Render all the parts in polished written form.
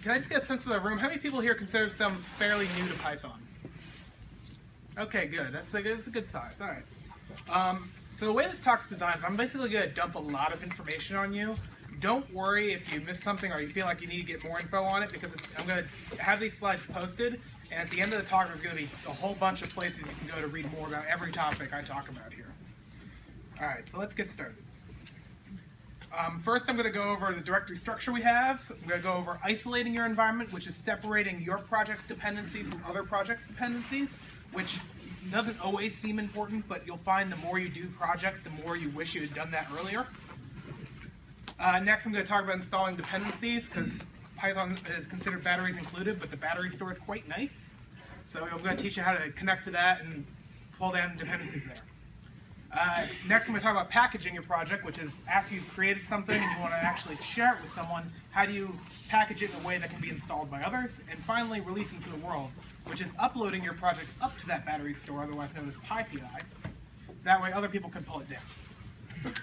Can I just get a sense of the room? How many people here consider themselves fairly new to Python? Okay, good. That's a good size. All right. So the way this talk's designed is I'm basically going to dump a lot of information on you. Don't worry if you miss something or you feel like you need to get more info on it, because I'm going to have these slides posted, and at the end of the talk there's going to be a whole bunch of places you can go to read more about every topic I talk about here. All right, so let's get started. First, I'm going to go over the directory structure we have. I'm going to go over isolating your environment, which is separating your project's dependencies from other projects' dependencies, which doesn't always seem important, but you'll find the more you do projects, the more you wish you had done that earlier. Next, I'm going to talk about installing dependencies, because Python is considered batteries included, but the battery store is quite nice. So I'm going to teach you how to connect to that and pull down dependencies there. Next, I'm going to talk about packaging your project, which is after you've created something and you want to actually share it with someone, how do you package it in a way that can be installed by others? And finally, releasing to the world, which is uploading your project up to that battery store, otherwise known as PyPI. That way other people can pull it down.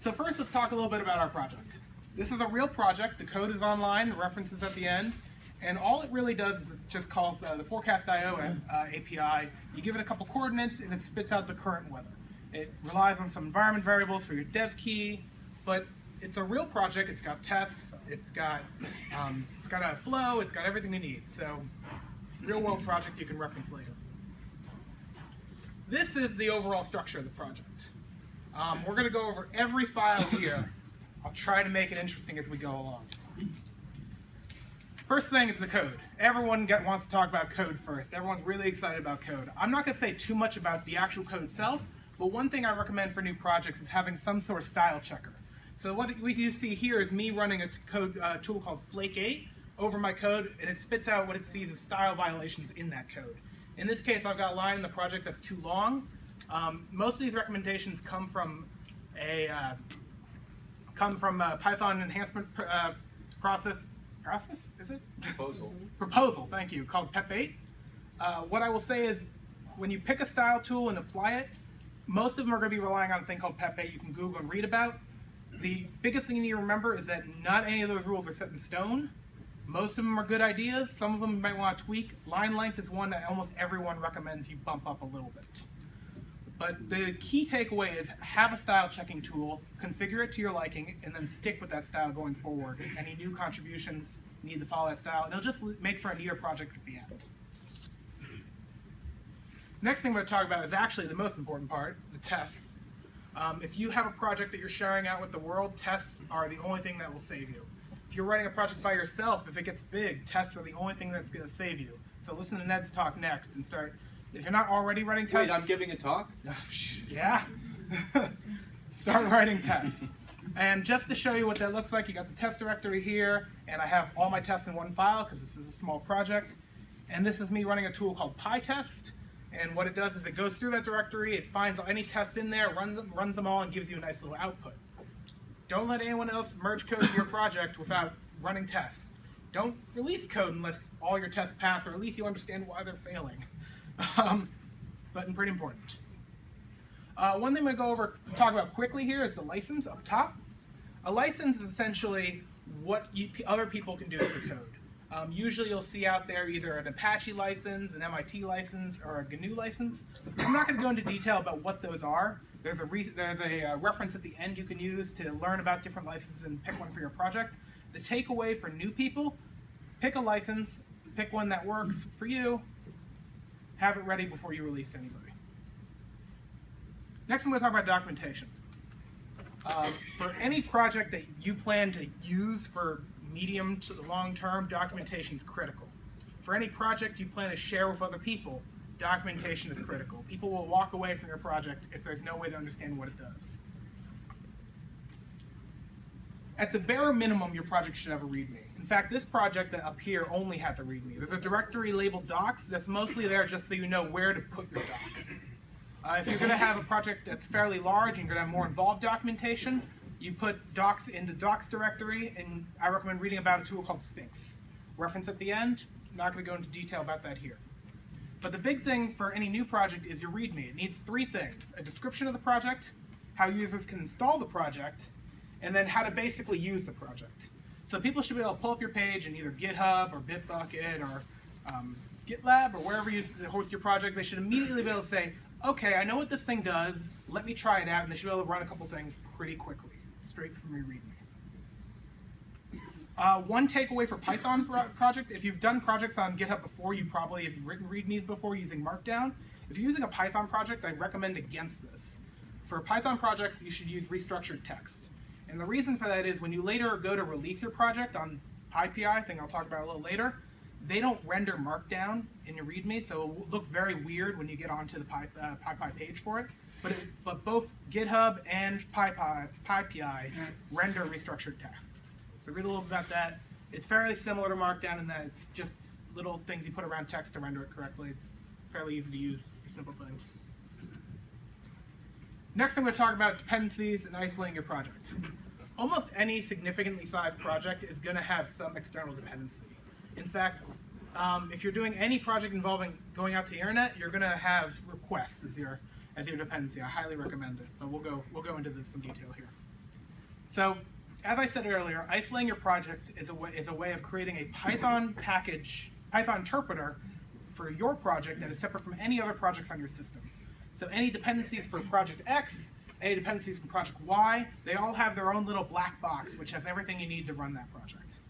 So first, let's talk a little bit about our project. This is a real project. The code is online, the reference is at the end. And all it really does is it just calls the Forecast.io API. You give it a couple coordinates, and it spits out the current weather. It relies on some environment variables for your dev key, but it's a real project. It's got tests, it's got a flow, it's got everything you need. So, real-world project you can reference later. This is the overall structure of the project. We're going to go over every file here. I'll try to make it interesting as we go along. First thing is the code. Everyone wants to talk about code first. Everyone's really excited about code. I'm not going to say too much about the actual code itself, but one thing I recommend for new projects is having some sort of style checker. So what you see here is me running a code tool called Flake8 over my code, and it spits out what it sees as style violations in that code. In this case, I've got a line in the project that's too long. Most of these recommendations come from a Python enhancement process, is it? Proposal, thank you, called PEP8. What I will say is, when you pick a style tool and apply it, most of them are going to be relying on a thing called PEP8 you can Google and read about. The biggest thing you need to remember is that not any of those rules are set in stone. Most of them are good ideas, some of them you might want to tweak. Line length is one that almost everyone recommends you bump up a little bit. But the key takeaway is have a style checking tool, configure it to your liking, and then stick with that style going forward. Any new contributions need to follow that style, and it'll just make for a neater project at the end. Next thing we're going to talk about is actually the most important part, the tests. If you have a project that you're sharing out with the world, tests are the only thing that will save you. If you're running a project by yourself, if it gets big, tests are the only thing that's going to save you. So listen to Ned's talk next and start. If you're not already writing tests... Wait, I'm giving a talk? Yeah. Start writing tests. And just to show you what that looks like, you got the test directory here, and I have all my tests in one file because this is a small project. And this is me running a tool called PyTest. And what it does is it goes through that directory, it finds any tests in there, runs them all, and gives you a nice little output. Don't let anyone else merge code to your project without running tests. Don't release code unless all your tests pass, or at least you understand why they're failing. But pretty important. One thing I'm going to talk about quickly here is the license up top. A license is essentially what other people can do with the code. Usually you'll see out there either an Apache license, an MIT license, or a GNU license. I'm not going to go into detail about what those are. There's a reference at the end you can use to learn about different licenses and pick one for your project. The takeaway for new people, pick a license, pick one that works for you, have it ready before you release anybody. Next, I'm going to talk about documentation. For any project that you plan to use for medium to long term, documentation is critical. For any project you plan to share with other people, documentation is critical. People will walk away from your project if there's no way to understand what it does. At the bare minimum, your project should have a README. In fact, this project up here only has a README. There's a directory labeled docs that's mostly there just so you know where to put your docs. If you're going to have a project that's fairly large and you're going to have more involved documentation, you put docs into docs directory, and I recommend reading about a tool called Sphinx. Reference at the end. I'm not going to go into detail about that here. But the big thing for any new project is your README. It needs three things: a description of the project, how users can install the project, and then how to basically use the project. So people should be able to pull up your page in either GitHub or Bitbucket or GitLab or wherever you host your project. They should immediately be able to say, okay, I know what this thing does, let me try it out, and they should be able to run a couple things pretty quickly, straight from your README. One takeaway for Python project, if you've done projects on GitHub before, you probably have written READMEs before using Markdown. If you're using a Python project, I recommend against this. For Python projects, you should use restructured text. And the reason for that is when you later go to release your project on PyPI, I think I'll talk about it a little later, they don't render Markdown in your README, so it will look very weird when you get onto the PyPI page for it. But both GitHub and PyPI render restructured texts. So read a little bit about that. It's fairly similar to Markdown in that it's just little things you put around text to render it correctly. It's fairly easy to use for simple things. Next, I'm going to talk about dependencies and isolating your project. Almost any significantly sized project is going to have some external dependency. In fact, if you're doing any project involving going out to the internet, you're going to have requests as your dependency. I highly recommend it, but we'll go into this in detail here. So, as I said earlier, isolating your project is a way of creating a Python package, Python interpreter for your project that is separate from any other projects on your system. So any dependencies for project X, any dependencies from project Y, they all have their own little black box which has everything you need to run that project.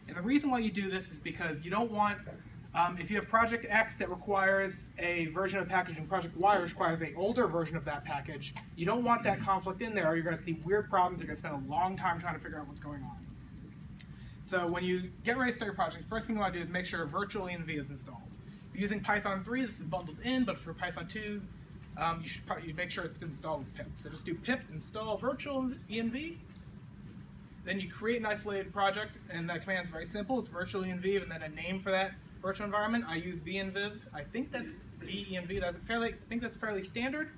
And the reason why you do this is because you don't want, if you have project X that requires a version of the package and project Y requires an older version of that package, you don't want that conflict in there or you're going to see weird problems, you're going to spend a long time trying to figure out what's going on. So when you get ready to start your project, first thing you want to do is make sure virtual env is installed. If you're using Python 3, this is bundled in, but for Python 2, you should probably make sure it's installed with pip. So just do pip install virtual env. Then you create an isolated project, and that command is very simple. It's virtual env and then a name for that virtual environment. I use venv. I think that's venv. I think that's fairly standard.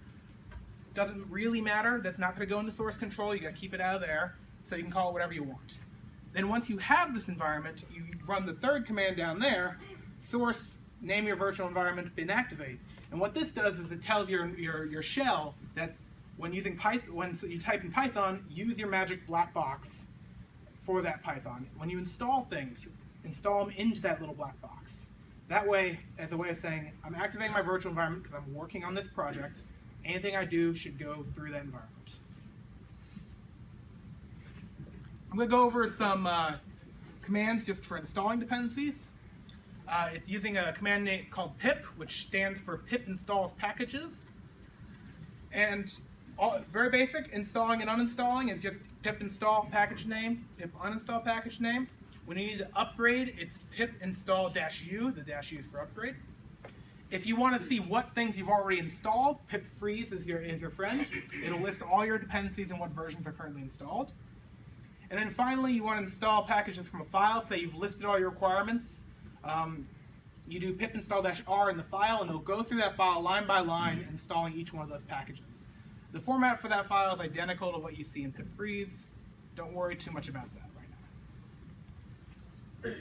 Doesn't really matter. That's not going to go into source control. You got to keep it out of there. So you can call it whatever you want. Then once you have this environment, you run the third command down there, source name your virtual environment bin activate. And what this does is it tells your shell that when using Python, when you type in Python, use your magic black box for that Python. When you install things, install them into that little black box. That way, as a way of saying, I'm activating my virtual environment because I'm working on this project. Anything I do should go through that environment. I'm going to go over some commands just for installing dependencies. It's using a command name called pip, which stands for pip installs packages. And very basic, installing and uninstalling is just pip install package name, pip uninstall package name. When you need to upgrade, it's pip install -u, the -u is for upgrade. If you want to see what things you've already installed, pip freeze is your friend. It'll list all your dependencies and what versions are currently installed. And then finally, you want to install packages from a file. Say you've listed all your requirements. You do pip install -r in the file, and it'll go through that file line by line, installing each one of those packages. The format for that file is identical to what you see in pip freeze. Don't worry too much about that right now.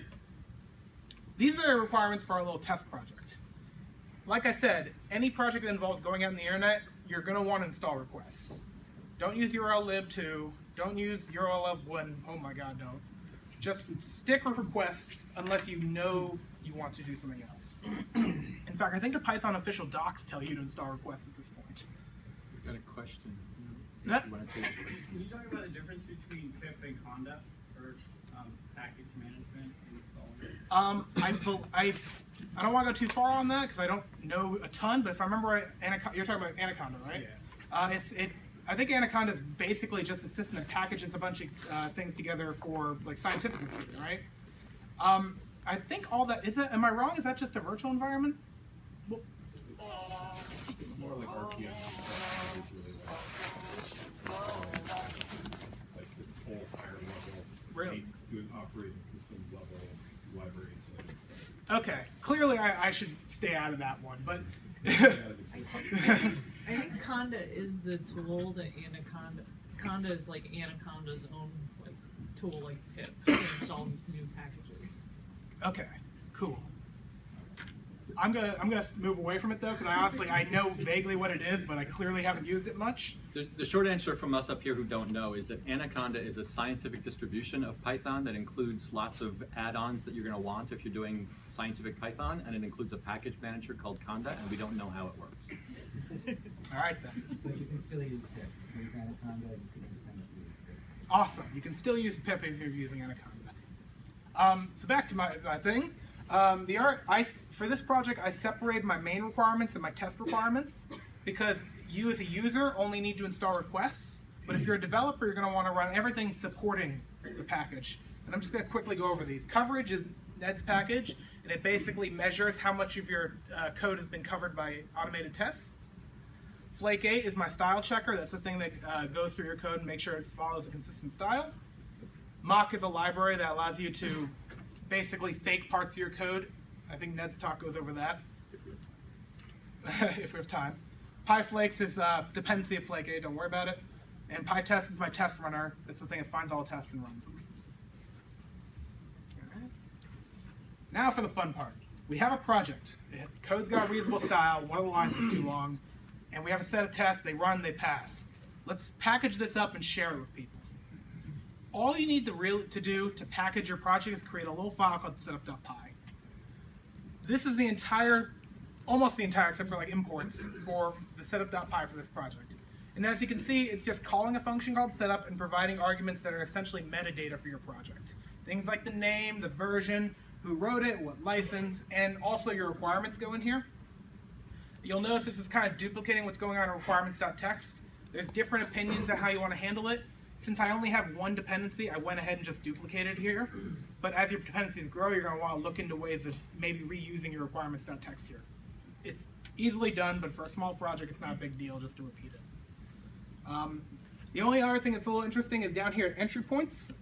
These are the requirements for our little test project. Like I said, any project that involves going out on the internet, you're going to want to install requests. Don't use urllib2. Don't use urllib1. Oh my god, don't. Just stick with requests unless you know you want to do something else. In fact, I think the Python official docs tell you to install requests at this point. I've got a question. Yep. You want to take a question? Can you talk about the difference between pip and conda for package management and installing? I don't want to go too far on that because I don't know a ton, but if I remember right, you're talking about Anaconda, right? Yeah. I think Anaconda is basically just a system that packages a bunch of things together for like scientific computing, right? I think all that is it. Am I wrong? Is that just a virtual environment? Well, It's more like RPM. It's really like this whole higher level, Really? doing operating system level libraries. okay. Clearly, I should stay out of that one, but. I think Conda is the tool that Conda is like Anaconda's own like tool, like pip, to install new packages. Okay, cool. I'm gonna move away from it though, because I know vaguely what it is, but I clearly haven't used it much. The short answer from us up here who don't know is that Anaconda is a scientific distribution of Python that includes lots of add-ons that you're going to want if you're doing scientific Python, and it includes a package manager called Conda, and we don't know how it works. All right then. But you can still use pip. Use Anaconda, you can independently use pip. Awesome. You can still use pip if you're using Anaconda. So back to my thing. For this project, I separated my main requirements and my test requirements because you as a user only need to install requests. But if you're a developer, you're going to want to run everything supporting the package. And I'm just going to quickly go over these. Coverage is Ned's package, and it basically measures how much of your code has been covered by automated tests. Flake 8 is my style checker. That's the thing that goes through your code and makes sure it follows a consistent style. Mock is a library that allows you to basically fake parts of your code. I think Ned's talk goes over that, if we have time. PyFlakes is dependency of Flake 8, don't worry about it. And PyTest is my test runner. It's the thing that finds all the tests and runs them. All right. Now for the fun part. We have a project. The code's got a reasonable style, one of the lines is too long, and we have a set of tests, they run, they pass. Let's package this up and share it with people. All you need to do to package your project is create a little file called setup.py. This is the entire, almost the entire, except for like imports, for the setup.py for this project. And as you can see, it's just calling a function called setup and providing arguments that are essentially metadata for your project. Things like the name, the version, who wrote it, what license, and also your requirements go in here. You'll notice this is kind of duplicating what's going on in requirements.txt. There's different opinions on how you want to handle it. Since I only have one dependency, I went ahead and just duplicated here. But as your dependencies grow, you're going to want to look into ways of maybe reusing your requirements.txt here. It's easily done, but for a small project, it's not a big deal just to repeat it. The only other thing that's a little interesting is down here at entry points.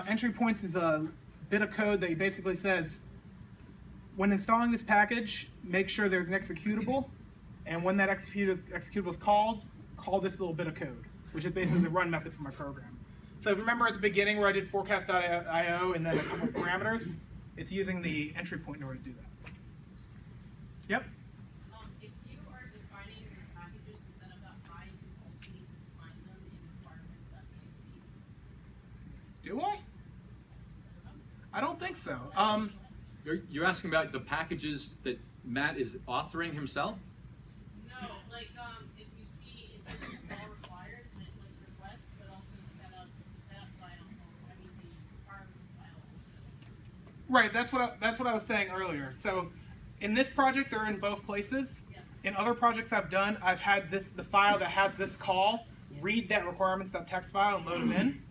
Entry points is a bit of code that basically says, when installing this package, make sure there's an executable, and when that executable is called, call this little bit of code, which is basically the run method for my program. So if you remember at the beginning where I did forecast.io and then a couple of parameters, it's using the entry point in order to do that. Yep. If you are defining your packages to set up .py, you also need to define them in requirements.txt. Do I? I don't think so. You're asking about the packages that Matt is authoring himself? No, like if you see it says install requires and it lists requests, but also setup file also. I mean the requirements file also. Right, that's what I was saying earlier. So in this project, they're in both places. Yeah. In other projects I've done, I've had the file that has this call, read that requirements.txt file and load them in.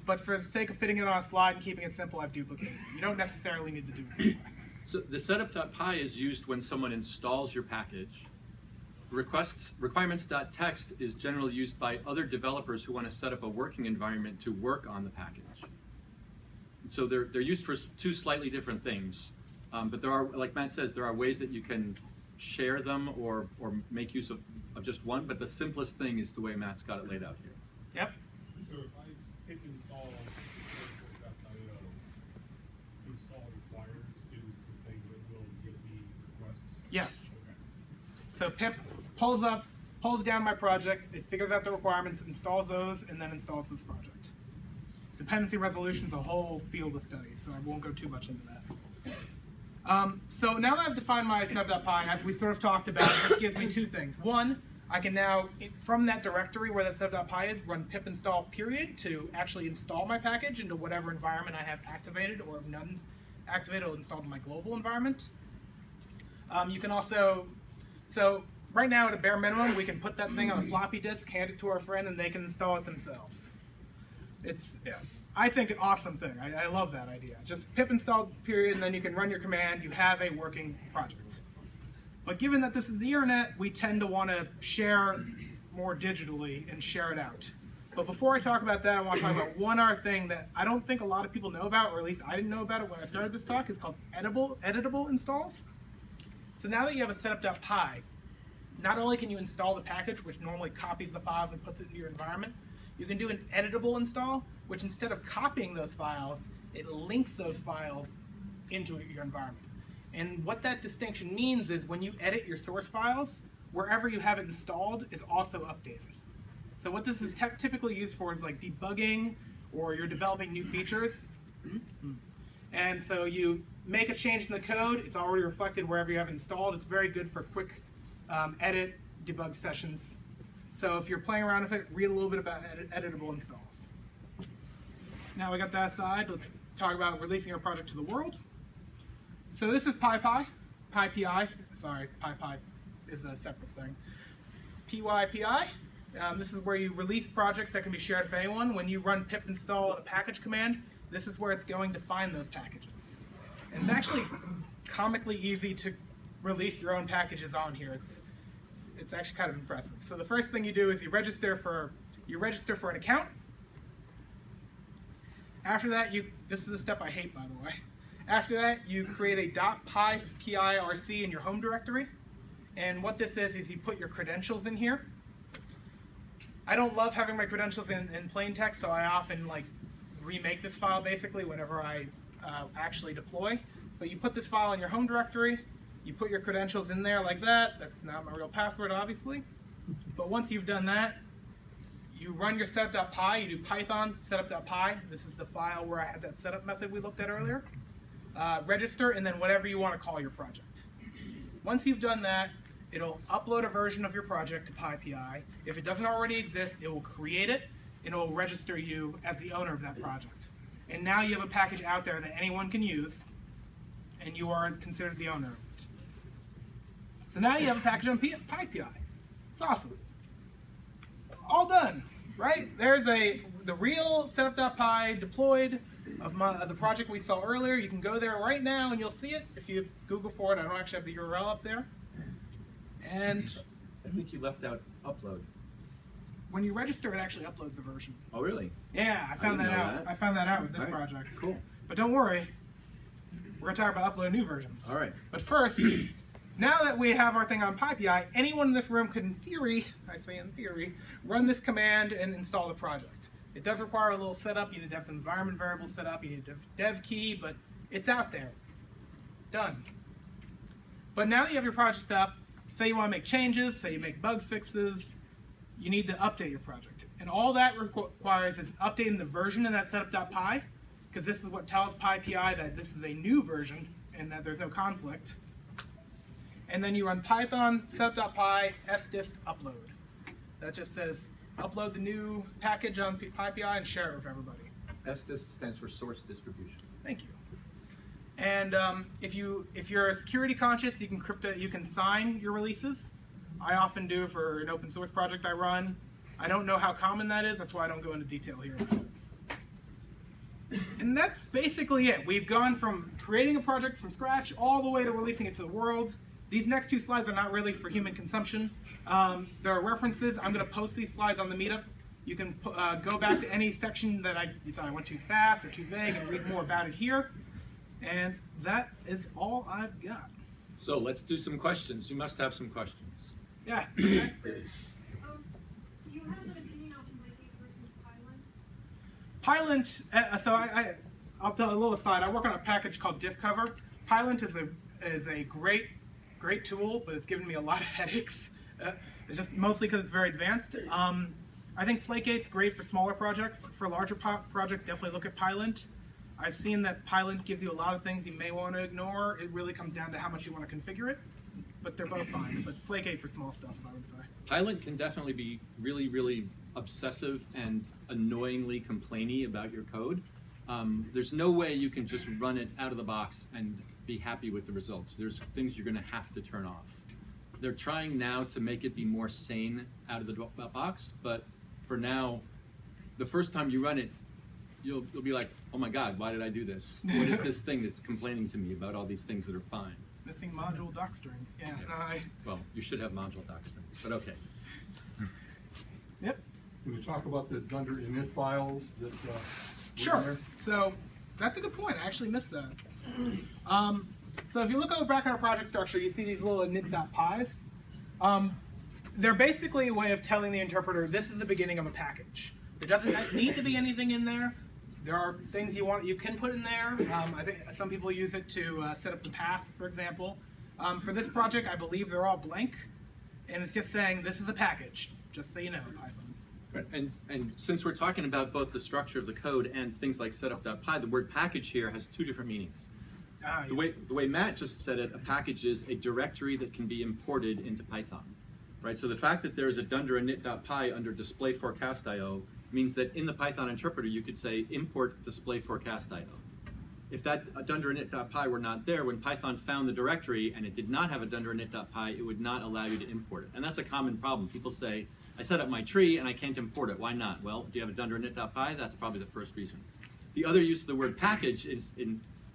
But for the sake of fitting it on a slide and keeping it simple, I've duplicated it. You don't necessarily need to do it this way. So the setup.py is used when someone installs your package. Requirements.txt is generally used by other developers who want to set up a working environment to work on the package. So they're used for two slightly different things. But there are, like Matt says, there are ways that you can share them or make use of just one, but the simplest thing is the way Matt's got it laid out here. Yep. So if I hit install on forecast.io, install requires is the thing that will give me requests? Yes. Okay. So pip pulls down my project, it figures out the requirements, installs those, and then installs this project. Dependency resolution is a whole field of study, so I won't go too much into that. So now that I've defined my sub.py, as we sort of talked about, this gives me two things. One, I can now, from that directory where that sub.py is, run pip install period to actually install my package into whatever environment I have activated, or if none's activated, it'll install to my global environment. You can also, so right now at a bare minimum, we can put that thing on a floppy disk, hand it to our friend, and they can install it themselves. It's, I think, an awesome thing. I love that idea. Just pip install period, and then you can run your command. You have a working project. But given that this is the internet, we tend to want to share more digitally and share it out. But before I talk about that, I want to talk about one other thing that I don't think a lot of people know about, or at least I didn't know about it when I started this talk. It's called editable installs. So now that you have a setup.py, not only can you install the package, which normally copies the files and puts it into your environment, you can do an editable install, which instead of copying those files, it links those files into your environment. And what that distinction means is when you edit your source files, wherever you have it installed is also updated. So what this is typically used for is like debugging, or you're developing new features. And so you make a change in the code, it's already reflected wherever you have it installed. It's very good for quick edit, debug sessions. So if you're playing around with it, read a little bit about editable installs. Now we got that aside, let's talk about releasing our project to the world. So this is PyPI, PyPI, sorry, PyPI is a separate thing. PyPI, this is where you release projects that can be shared with anyone. When you run pip install and a package command, this is where it's going to find those packages. And it's actually comically easy to release your own packages on here. It's actually kind of impressive. So the first thing you do is you register for an account. After that, this is a step I hate, by the way. After that, you create a .py.pirc in your home directory. And what this is you put your credentials in here. I don't love having my credentials in plain text, so I often like remake this file basically whenever I actually deploy. But you put this file in your home directory, you put your credentials in there like that. That's not my real password, obviously. But once you've done that, you run your setup.py, you do Python setup.py. This is the file where I had that setup method we looked at earlier. Register, and then whatever you want to call your project. Once you've done that, it'll upload a version of your project to PyPI. If it doesn't already exist, it will create it, and it will register you as the owner of that project. And now you have a package out there that anyone can use, and you are considered the owner of it. So now you have a package on PyPI. It's awesome. All done, right? There's the real setup.py deployed of the project we saw earlier. You can go there right now and you'll see it if you Google for it. I don't actually have the URL up there. And I think you left out upload. when you register, it actually uploads the version. Oh, really? Yeah, I found didn't that know out. that. I found that out with this All right, project. cool. But don't worry, we're gonna talk about uploading new versions. All right. But first, now that we have our thing on PyPI, anyone in this room could, in theory, I say in theory, run this command and install the project. It does require a little setup. You need to have some environment variables set up. You need to have dev key, but it's out there. Done. But now that you have your project up, say you want to make changes, say you make bug fixes, you need to update your project. And all that requires is updating the version in that setup.py, because this is what tells PyPI that this is a new version and that there's no conflict. And then you run Python setup.py sdist upload. That just says upload the new package on PyPI and share it with everybody. SDIS stands for source distribution. Thank you. And if you're security conscious, you can sign your releases. I often do for an open source project I run. I don't know how common that is. That's why I don't go into detail here. And that's basically it. We've gone from creating a project from scratch all the way to releasing it to the world. These next two slides are not really for human consumption. There are references. I'm going to post these slides on the meetup. You can go back to any section that you thought I went too fast or too vague and read more about it here. And that is all I've got. So let's do some questions. You must have some questions. Yeah. Do you have an opinion on Wiki versus Pylint? Pylint, so I'll tell a little aside. I work on a package called diffcover. Pylint is a great tool, but it's given me a lot of headaches. It's just mostly because it's very advanced. I think Flakegate's great for smaller projects. For larger projects, definitely look at Pylint. I've seen that Pylint gives you a lot of things you may want to ignore. It really comes down to how much you want to configure it. But they're both fine. But Flakegate for small stuff, I would say. Pylint can definitely be really, really obsessive and annoyingly complainy about your code. There's no way you can just run it out of the box and be happy with the results. There's things you're going to have to turn off. They're trying now to make it be more sane out of the box, but for now, the first time you run it, you'll be like, oh my God, why did I do this? What is this thing that's complaining to me about all these things that are fine? Missing module docstring. Yeah. Well, you should have module docstring, but okay. Yep. Can we talk about the Dunder init files that were Sure. there? So that's a good point. I actually missed that. So if you look over back at our project structure, you see these little init.pys. They're basically a way of telling the interpreter this is the beginning of a package. There doesn't need to be anything in there. There are things you can put in there. I think some people use it to set up the path, for example. For this project, I believe they're all blank, and it's just saying this is a package, just so you know, Python. Right. And since we're talking about both the structure of the code and things like setup.py, the word package here has two different meanings. The way Matt just said it, a package is a directory that can be imported into Python, right? So the fact that there's a dunder init.py under display forecast.io means that in the Python interpreter you could say import display forecast.io. If that dunder init.py were not there, when Python found the directory and it did not have a dunder init.py, it would not allow you to import it. And that's a common problem. People say, I set up my tree and I can't import it. Why not? Well, do you have a dunder init.py? That's probably the first reason. The other use of the word package is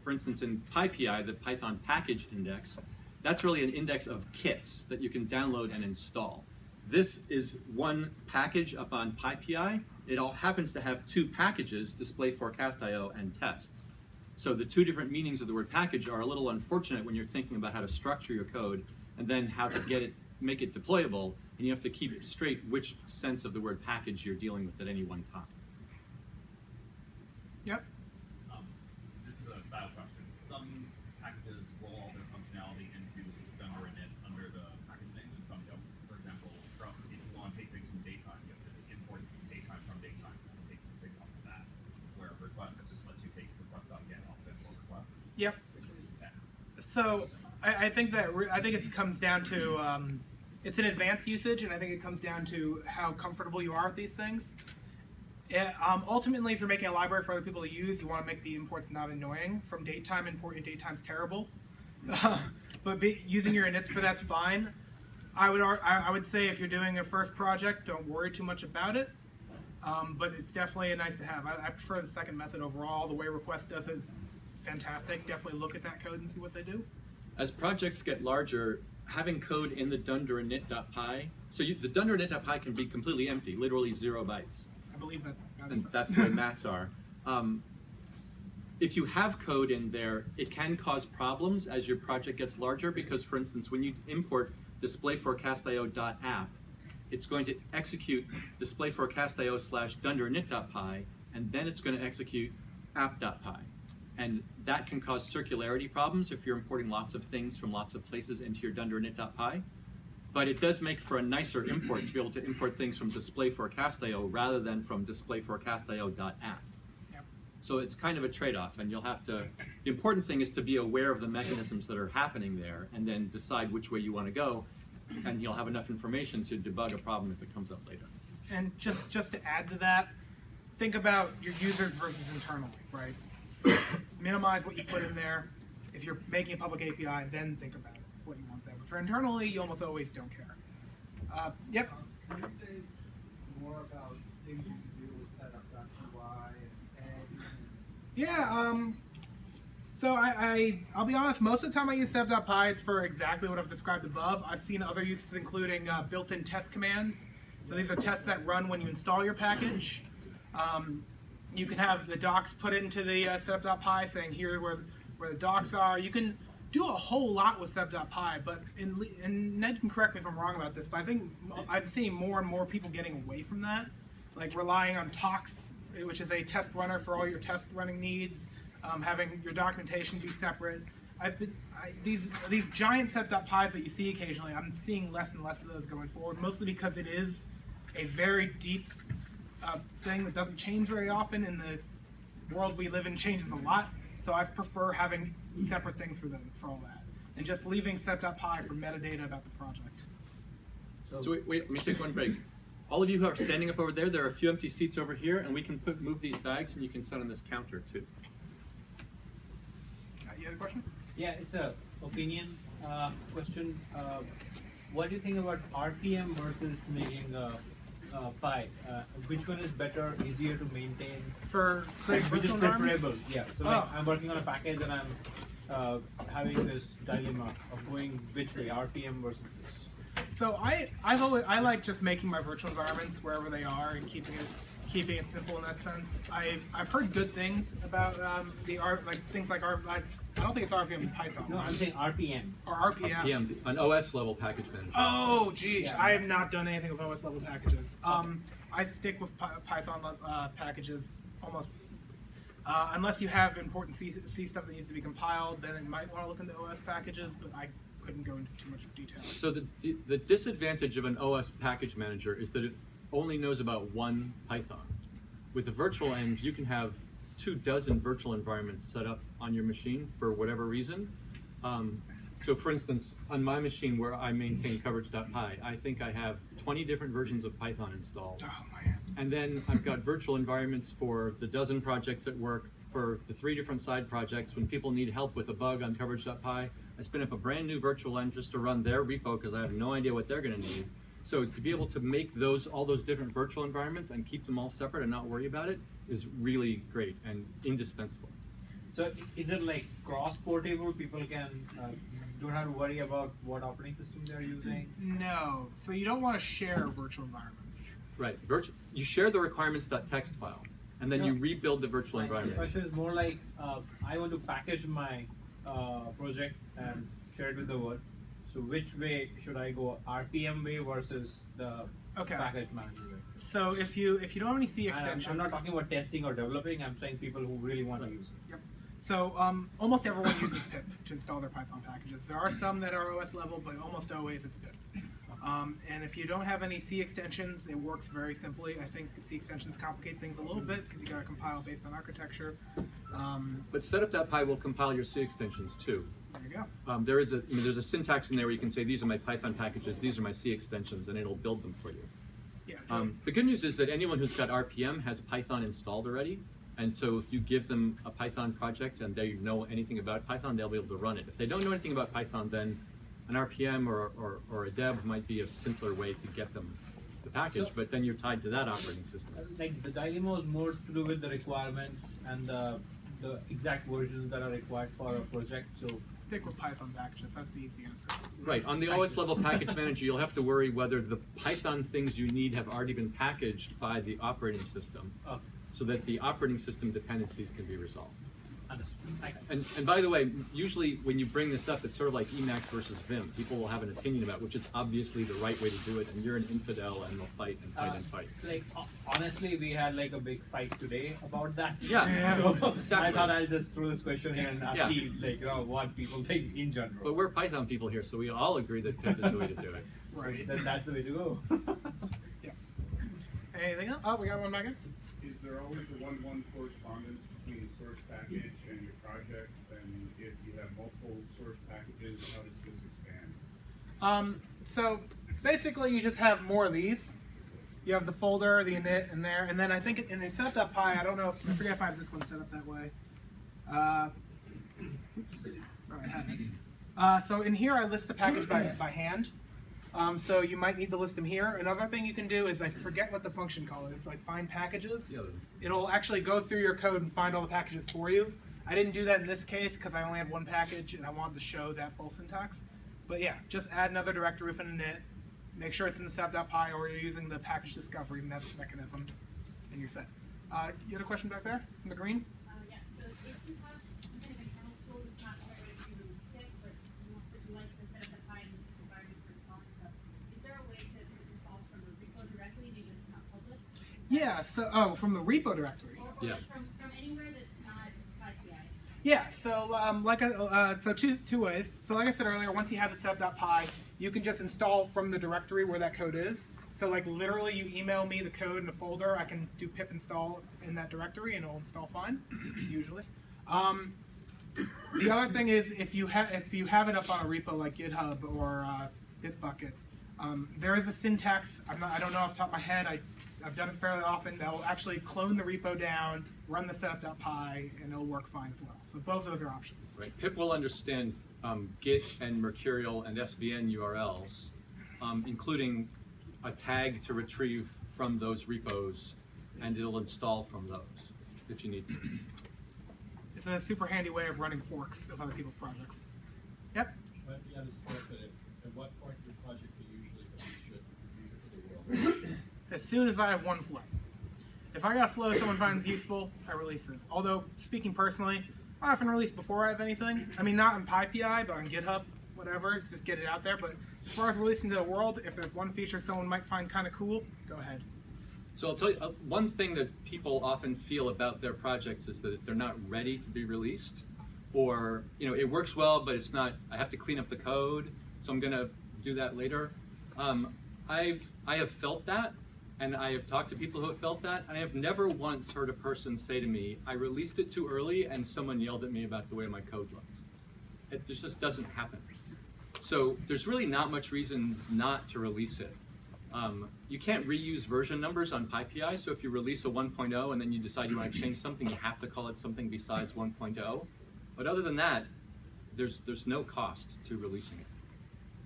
for instance, in PyPI, the Python package index, that's really an index of kits that you can download and install. This is one package up on PyPI. It all happens to have two packages, display forecast.io and tests. So the two different meanings of the word package are a little unfortunate when you're thinking about how to structure your code and then how to make it deployable, and you have to keep it straight which sense of the word package you're dealing with at any one time. Yep. This is a style question. Some packages roll all their functionality into dunder init under the package name, and some don't. For example, if you want to take things from Daytime, you have to import Daytime from Daytime and take things off of that. Where request just lets you take request.get off of import request. Yep. So I think it comes down to it's an advanced usage, and I think it comes down to how comfortable you are with these things. Ultimately, if you're making a library for other people to use, you want to make the imports not annoying. From Datetime, importing Datetime's terrible. But using your inits for that's fine. I would say if you're doing a first project, don't worry too much about it. But it's definitely a nice to have. I prefer the second method overall. The way Request does it is fantastic. Definitely look at that code and see what they do. As projects get larger, having code in the dunder init.py, so the dunder init.py can be completely empty, literally 0 bytes. I believe And that's the way Matt's are. If you have code in there, it can cause problems as your project gets larger because, for instance, when you import displayforecast.io.app, it's going to execute displayforecast.io/dunder init.py, and then it's going to execute app.py. And that can cause circularity problems if you're importing lots of things from lots of places into your dunder init.py. But it does make for a nicer import to be able to import things from displayforecast.io rather than from displayforecast.io.app. Yep. So it's kind of a trade-off, and you'll have to, the important thing is to be aware of the mechanisms that are happening there and then decide which way you want to go, and you'll have enough information to debug a problem if it comes up later. And just to add to that, think about your users versus internally, right? Minimize what you put in there. If you're making a public API, then think about what you want there. But for internally, you almost always don't care. Yep. Can you say more about things you can do with setup.py and tags? Yeah, so I'll be honest, most of the time I use setup.py, it's for exactly what I've described above. I've seen other uses including built-in test commands. So these are tests that run when you install your package. You can have the docs put into the setup.py saying here where the docs are. You can do a whole lot with setup.py, but and Ned can correct me if I'm wrong about this, but I think I'm seeing more and more people getting away from that, like relying on Tox, which is a test runner for all your test running needs, having your documentation be separate. These giant setup.pys that you see occasionally, I'm seeing less and less of those going forward, mostly because it is a very deep thing that doesn't change very often. In the world we live in, changes a lot. So I prefer having separate things for all that, and just leaving setup.py for metadata about the project. So wait, let me take one break. All of you who are standing up over there, there are a few empty seats over here, and we can move these bags, and you can sit on this counter too. You have a question? Yeah, it's a opinion question. What do you think about RPM versus making Pi? Which one is better, easier to maintain? For creating which is virtual environments? preferable? Yeah. So like I'm working on a package and I'm having this dilemma of going which way, RPM versus this. So I like just making my virtual environments wherever they are and keeping it simple in that sense. I've heard good things about things like I don't think it's RPM in Python. No, I'm saying RPM. Or RPM. RPM, an OS level package manager. Oh, geez, Yeah. I have not done anything with OS level packages. I stick with Python packages almost. Unless you have important C stuff that needs to be compiled, then it might want to look into OS packages, but I couldn't go into too much detail. So the disadvantage of an OS package manager is that it only knows about one Python. With a virtual env, you can have 24 virtual environments set up on your machine for whatever reason. So for instance, on my machine where I maintain coverage.py, I think I have 20 different versions of Python installed. Oh man. And then I've got virtual environments for the 12 projects at work, for the 3 different side projects. When people need help with a bug on coverage.py, I spin up a brand new virtual env just to run their repo because I have no idea what they're going to need. So to be able to make all those different virtual environments and keep them all separate and not worry about it is really great and indispensable. So is it like cross-portable? People can don't have to worry about what operating system they're using? No. So you don't want to share virtual environments. Right. You share the requirements.txt file, and then you rebuild the virtual My environment. question is more like, I want to package my project and share it with the world. So which way should I go? RPM way versus the package manager way? So if you don't have any C extensions, I'm not talking about testing or developing. I'm saying people who really want to use it. Yep. So almost everyone uses pip to install their Python packages. There are some that are OS level, but almost always it's pip. And if you don't have any C extensions, it works very simply. I think C extensions complicate things a little bit because you got to compile based on architecture. But setup.py will compile your C extensions too. There you go. There's a syntax in there where you can say these are my Python packages, these are my C extensions, and it'll build them for you. Yeah. So, The good news is that anyone who's got RPM has Python installed already. And so if you give them a Python project and they know anything about Python, they'll be able to run it. If they don't know anything about Python, then an RPM or a deb might be a simpler way to get them the package, but then you're tied to that operating system. Like the dilemma is more to do with the requirements and the exact versions that are required for a project. So stick with Python packages. That's the easy answer. Right. On the OS level package manager, you'll have to worry whether the Python things you need have already been packaged by the operating system, so that the operating system dependencies can be resolved. And by the way, usually when you bring this up, it's sort of like Emacs versus Vim. People will have an opinion about which is obviously the right way to do it, and you're an infidel, and they'll fight and fight and fight. Like honestly, we had like a big fight today about that. Yeah, So exactly. I thought I'll just throw this question here and Yeah. see like what people think in general. But we're Python people here, so we all agree that pip is the way to do it. Right. Then that's the way to go. Yeah. Anything else? Oh, we got one back in. Is there always a one-to-one correspondence between the source package and your project? And if you have multiple source packages, how does this expand? So basically you just have more of these. You have the folder, the init in there, and then I think in the setup.py, I don't know if, I forget if I have this one set up that way. Oops, sorry, I haven't. So in here I list the package by hand. So you might need to list them here. Another thing you can do is, I forget what the function call is, like find packages. Yeah. It'll actually go through your code and find all the packages for you. I didn't do that in this case because I only had one package and I wanted to show that full syntax. But yeah, just add another directory with an init, make sure it's in the setup.py or you're using the package discovery mechanism, and you're set. You had a question back there in the green? Yeah, so if you have some kind of internal tool that's not the right way to stick, but you like to set up a time environment for installing stuff, is there a way to install from the repo directly, maybe it's not published? Yeah, so, from the repo directory. Or Yeah. like from anywhere that's not PyPI? Yeah, so two ways. So like I said earlier, once you have the setup.py, you can just install from the directory where that code is. So like literally you email me the code in a folder, I can do pip install in that directory and it'll install fine, usually. The other thing is if you have it up on a repo like GitHub or Bitbucket, there is a syntax, I don't know off the top of my head, I've done it fairly often, that will actually clone the repo down, run the setup.py, and it'll work fine as well. So both of those are options. Right. Pip will understand Git and Mercurial and SVN URLs, including a tag to retrieve from those repos, and it'll install from those if you need to. It's a super handy way of running forks of other people's projects. Yep. Might be understood that at what point in the project do you usually think you should release it to the world? As soon as I have one flow. If I got a flow someone finds useful, I release it. Although, speaking personally, I often release before I have anything. I mean, not on PyPI, but on GitHub, whatever, just get it out there. But as far as releasing to the world, if there's one feature someone might find kind of cool, go ahead. So I'll tell you, one thing that people often feel about their projects is that they're not ready to be released, or it works well, but it's not. I have to clean up the code, so I'm gonna do that later. I have felt that, and I have talked to people who have felt that, and I have never once heard a person say to me, "I released it too early, and someone yelled at me about the way my code looked." It just doesn't happen. So there's really not much reason not to release it. You can't reuse version numbers on PyPI, so if you release a 1.0 and then you decide you want to change something, you have to call it something besides 1.0. But other than that, there's no cost to releasing it.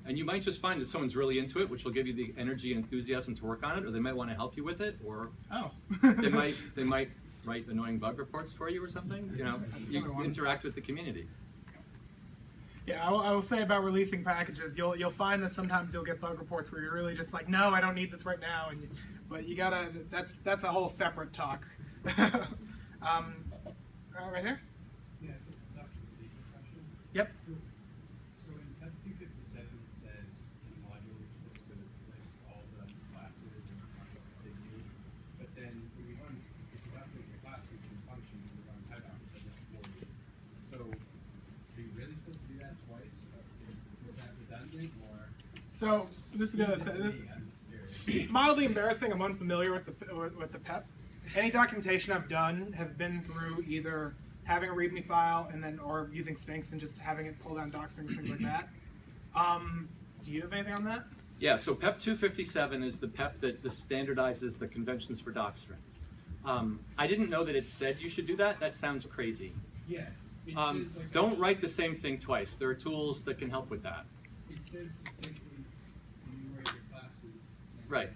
And you might just find that someone's really into it, which will give you the energy and enthusiasm to work on it, or they might want to help you with it, or they might write annoying bug reports for you or something. You interact with the community. Yeah, I will say about releasing packages, you'll find that sometimes you'll get bug reports where you're really just like, no, I don't need this right now, but you gotta. That's a whole separate talk. Right here. Yeah, just a documentation question. Yep. So in PEP 257 it says in the module you're supposed to list all the classes and functions that you need, but then when you run, if you calculate your classes and functions, you run Python, it says it's 40. So are you really supposed to do that twice? Is that redundant or? So this is gonna say mildly embarrassing. I'm unfamiliar with the PEP. Any documentation I've done has been through either having a README file and then or using Sphinx and just having it pull down doc strings, things like that. Do you have anything on that? Yeah, so PEP 257 is the PEP that standardizes the conventions for doc strings. I didn't know that it said you should do that. That sounds crazy. Yeah. Don't write the same thing twice. There are tools that can help with that. It says simply enumerate your classes. Right.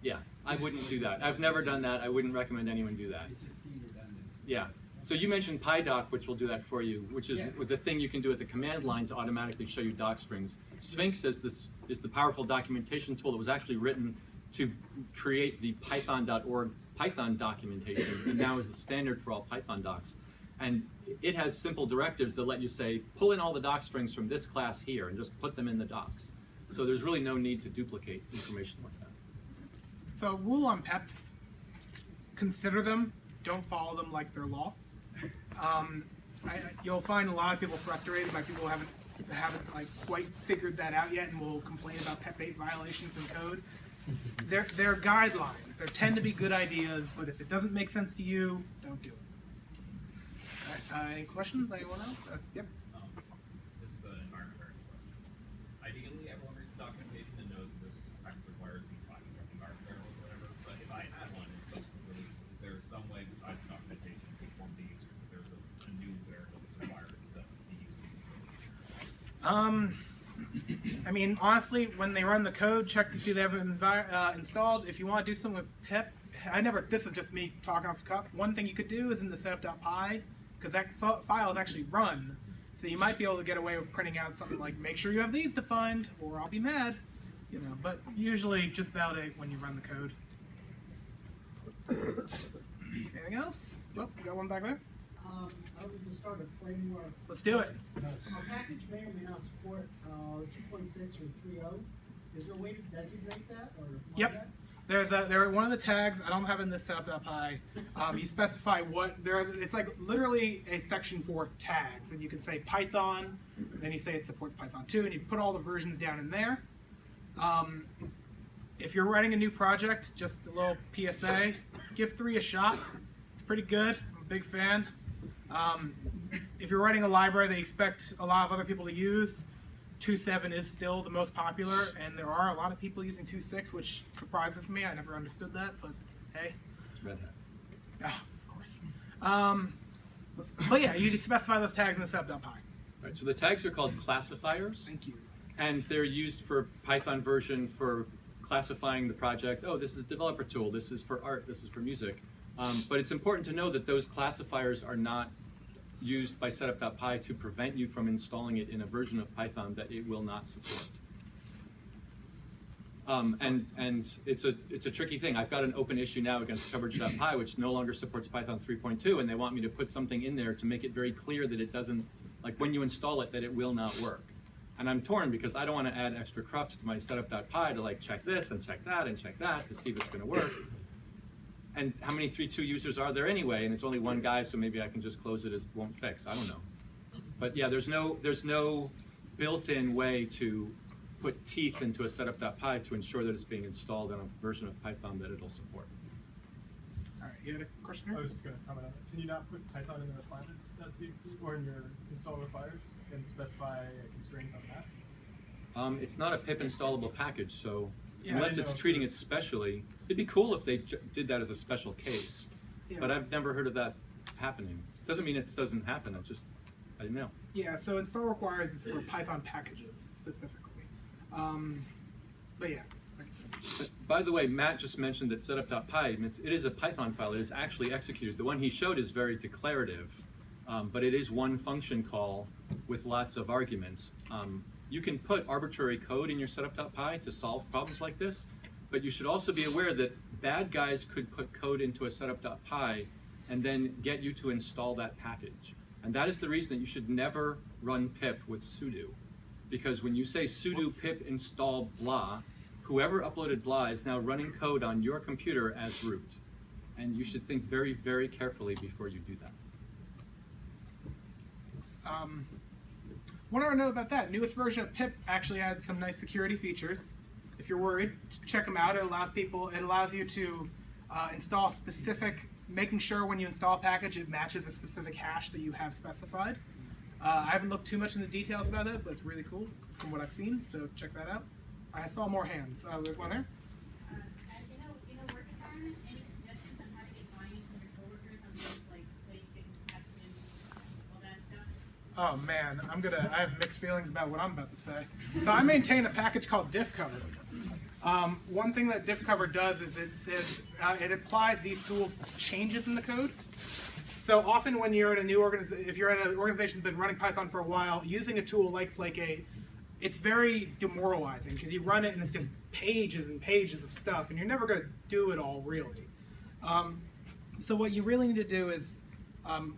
Yeah, I wouldn't do that. I've never done that. I wouldn't recommend anyone do that. It just seems redundant. Yeah. So you mentioned PyDoc, which will do that for you, which is the thing you can do at the command line to automatically show you doc strings. Sphinx is the powerful documentation tool that was actually written to create the python.org Python documentation, and now is the standard for all Python docs. And it has simple directives that let you say, pull in all the doc strings from this class here and just put them in the docs. So there's really no need to duplicate information like that. So rule on PEPs, consider them, don't follow them like they're law. You'll find a lot of people frustrated by people who haven't like quite figured that out yet and will complain about PEP 8 violations in code. They're guidelines. They tend to be good ideas, but if it doesn't make sense to you, don't do it. Any questions? Anyone else? Yep. This is an environment variable question. Ideally, everyone reads the documentation and knows this practice requires these 5 environment variables or whatever, but if I add one in subsequent release, is there some way besides documentation to inform the users that there's a new variable that's required that the user I mean, honestly, when they run the code, check to see they have it installed. If you want to do something with pip, this is just me talking off the cuff. One thing you could do is in the setup.py, because that file is actually run. So you might be able to get away with printing out something like, make sure you have these defined, or I'll be mad. But usually just validate when you run the code. Anything else? Oh, we got one back there. I was to start a framework. Let's do it. A package may or may not support 2.6 or 3.0. Is there a way to designate that or Yep. that? There one of the tags, I don't have it in this setup.py, you specify it's like literally a section for tags, and you can say Python, then you say it supports Python 2, and you put all the versions down in there. If you're writing a new project, just a little PSA, give 3 a shot. It's pretty good, I'm a big fan. If you're writing a library they expect a lot of other people to use, 2.7 is still the most popular, and there are a lot of people using 2.6, which surprises me. I never understood that, but hey. It's Red Hat. Yeah, of course. But yeah, you just specify those tags in the setup.py. Right, so the tags are called classifiers. Thank you. And they're used for Python version for classifying the project. Oh, this is a developer tool. This is for art. This is for music. But it's important to know that those classifiers are not used by setup.py to prevent you from installing it in a version of Python that it will not support. And it's a tricky thing. I've got an open issue now against coverage.py, which no longer supports Python 3.2, and they want me to put something in there to make it very clear that it doesn't, like when you install it, that it will not work. And I'm torn because I don't want to add extra cruft to my setup.py to like check this and check that and check that to see if it's going to work. And how many 3.2 users are there anyway? And it's only one guy, so maybe I can just close it as won't fix. I don't know. But yeah, there's no built-in way to put teeth into a setup.py to ensure that it's being installed on a version of Python that it'll support. All right, you had a question I here? was just gonna comment on that. Can you not put Python in the requirements.txt or in your install requires and specify a constraint on that? It's not a pip installable package, so Yeah, unless I know it's if treating it there's- specially, it'd be cool if they did that as a special case. Yeah. But I've never heard of that happening. Doesn't mean it doesn't happen. I didn't know. Yeah, so install requires is for Python packages specifically. But yeah, like I said. But by the way, Matt just mentioned that setup.py, it is a Python file. It is actually executed. The one he showed is very declarative, but it is one function call with lots of arguments. You can put arbitrary code in your setup.py to solve problems like this, but you should also be aware that bad guys could put code into a setup.py and then get you to install that package. And that is the reason that you should never run pip with sudo. Because when you say sudo pip install blah, whoever uploaded blah is now running code on your computer as root. And you should think very, very carefully before you do that. What do I know about that? Newest version of pip actually adds some nice security features. If you're worried, check them out. It allows you to install specific, making sure when you install a package it matches a specific hash that you have specified. I haven't looked too much into the details about it, but it's really cool from what I've seen, so check that out. I saw more hands. There's one there. In a work environment, any suggestions on how to get buy-in from your coworkers on things like Slate, captain, all that stuff? Oh man, I have mixed feelings about what I'm about to say. So I maintain a package called diffcover. One thing that diffcover does is it applies these tools to changes in the code. So often when you're at a new organization, if you're at an organization that's been running Python for a while, using a tool like Flake8, it's very demoralizing because you run it and it's just pages and pages of stuff, and you're never going to do it all really. So what you really need to do is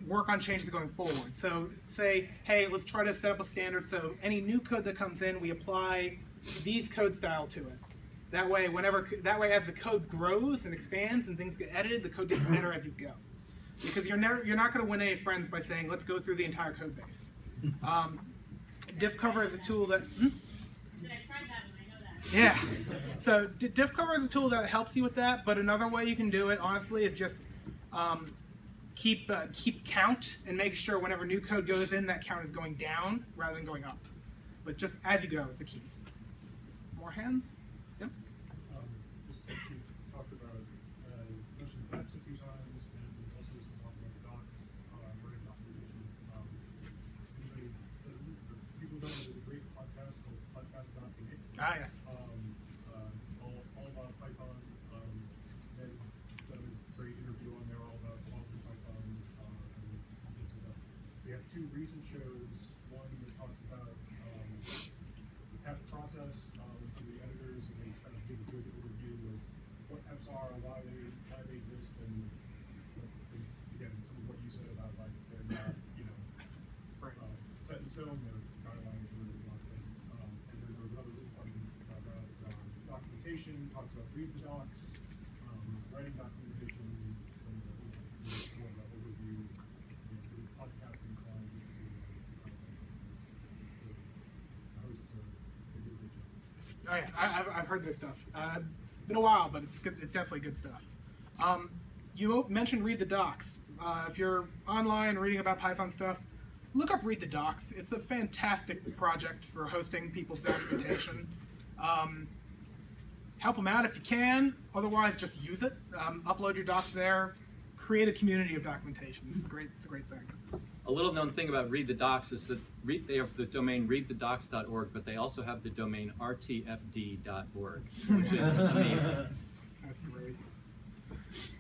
work on changes going forward. So say, hey, let's try to set up a standard so any new code that comes in, we apply these code style to it. That way, as the code grows and expands and things get edited, the code gets better as you go. Because you're not going to win any friends by saying, let's go through the entire code base. Diffcover is a tool that... I tried that one, I know that. Yeah. So diffcover is a tool that helps you with that, but another way you can do it, honestly, is just keep count and make sure whenever new code goes in, that count is going down rather than going up. But just as you go is the key. More hands? Yep. Just since you talked about, you mentioned types of designs and also some talk about docs, writing documentation. People know there's a great podcast called podcast.me. Ah, yes. It's all about Python. And done a great interview on there all about Boston Python. We have two recent shows. One that talks about the PEP process and some of the editors, and they kind of give a good overview of what PEPs are, why they exist, and again, some of what you said about like they're not, set in stone. They're guidelines and a lot of things. And then there's another really fun about documentation. Talks about read the docs, writing documentation, some of the more of an overview. Podcasting clients, hosts they do a good job. Oh yeah, I've heard this stuff. Been a while, but it's good. It's definitely good stuff. You mentioned Read the Docs. If you're online reading about Python stuff, look up Read the Docs. It's a fantastic project for hosting people's documentation. Help them out if you can. Otherwise, just use it. Upload your docs there. Create a community of documentation. It's a great thing. A little known thing about Read the Docs is that they have the domain readthedocs.org, but they also have the domain rtfd.org, which is amazing. That's great.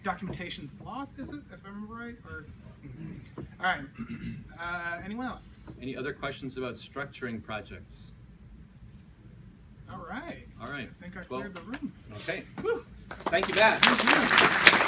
Documentation sloth, is it? If I remember right? Or all right. Anyone else? Any other questions about structuring projects? All right. All right. I think I Well, cleared the room. Okay. Woo. Thank you, Matt. Thank you.